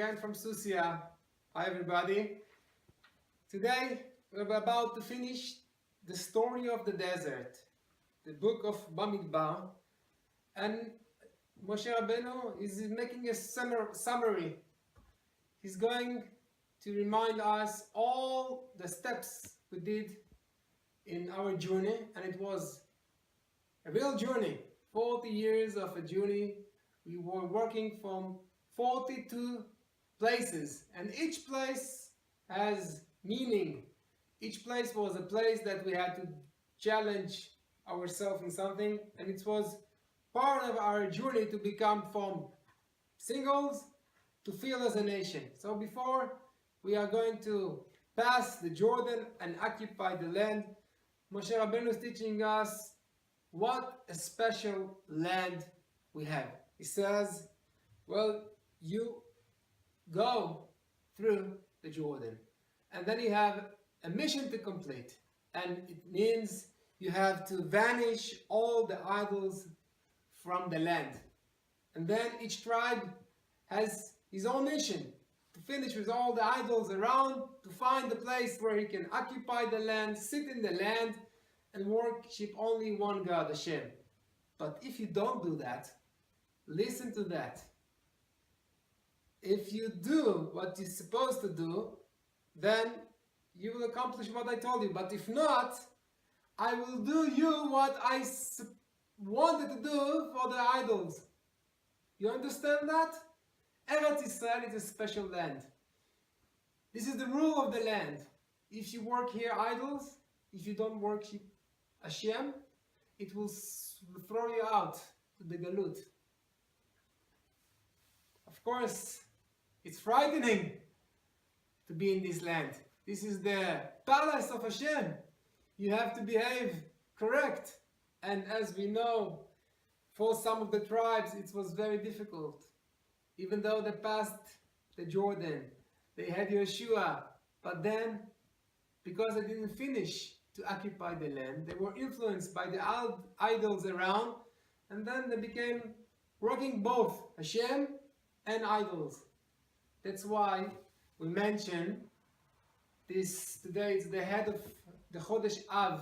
again from Susia. Hi everybody. Today we're about to finish the story of the desert, the book of Bamidbar, and Moshe Rabbeinu is making a summary. He's going to remind us all the steps we did in our journey, and it was a real journey, 40 years of a journey. We were working from 42 places, and each place has meaning. Each place was a place that we had to challenge ourselves in something, and it was part of our journey to become from singles to feel as a nation. So before we are going to pass the Jordan and occupy the land, Moshe Rabbeinu is teaching us what a special land we have. He says, well, you go through the Jordan, and then you have a mission to complete, and it means you have to vanish all the idols from the land. And then each tribe has his own mission to finish with all the idols around, to find the place where he can occupy the land, sit in the land, and worship only one God, Hashem. But if you don't do that, listen to that. If you do what you're supposed to do, then you will accomplish what I told you. But if not, I will do you what I wanted to do for the idols. You understand that? Erode is a special land. This is the rule of the land. If you work here idols, if you don't worship Hashem, it will throw you out to the Galut. Of course, it's frightening to be in this land. This is the palace of Hashem. You have to behave correct. And as we know, for some of the tribes, it was very difficult. Even though they passed the Jordan, they had Yeshua, but then, because they didn't finish to occupy the land, they were influenced by the idols around, and then they became working both Hashem and idols. That's why we mention this today. It's the head of the Chodesh Av.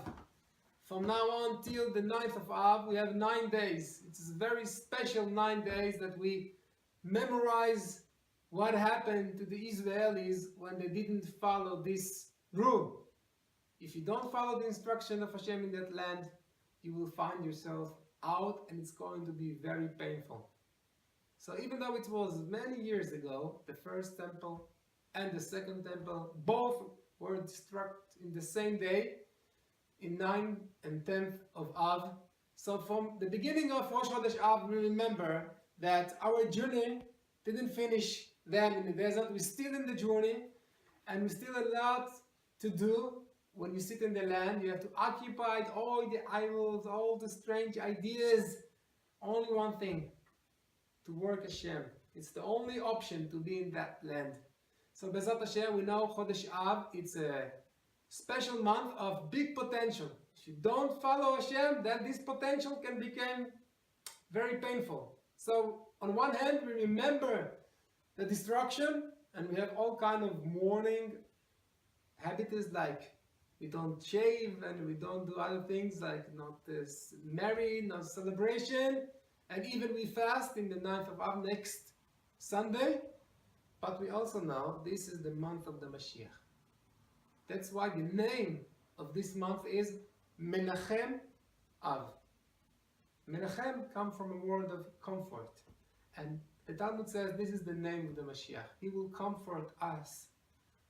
From now on till the 9th of Av, we have 9 days. It's a very special 9 days that we memorize what happened to the Israelis when they didn't follow this rule. If you don't follow the instruction of Hashem in that land, you will find yourself out, and it's going to be very painful. So even though it was many years ago, the first temple and the second temple, both were destroyed in the same day, in 9th and 10th of Av. So from the beginning of Rosh Chodesh Av, we remember that our journey didn't finish then in the desert. We're still in the journey, and we're still a lot to do. When you sit in the land, you have to occupy all the idols, all the strange ideas. Only one thing, to work Hashem. It's the only option to be in that land. So Bezat Hashem, we know Chodesh Av, it's a special month of big potential. If you don't follow Hashem, then this potential can become very painful. So on one hand, we remember the destruction, and we have all kind of mourning habits, like we don't shave and we don't do other things, like not marry, not celebration, and even we fast in the 9th of Av next Sunday. But we also know this is the month of the Mashiach. That's why the name of this month is Menachem Av. Menachem comes from a word of comfort. And the Talmud says this is the name of the Mashiach. He will comfort us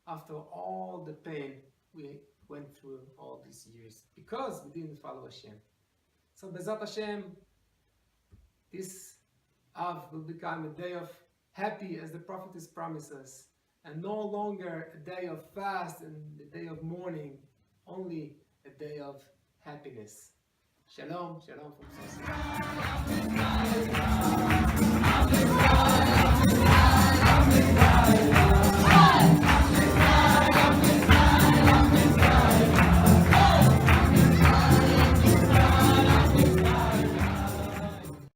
after all the pain we went through all these years because we didn't follow Hashem. So Bezat Hashem, this Av will become a day of happy, as the prophetess promises, and no longer a day of fast and a day of mourning, only a day of happiness. Shalom, shalom from Tsur.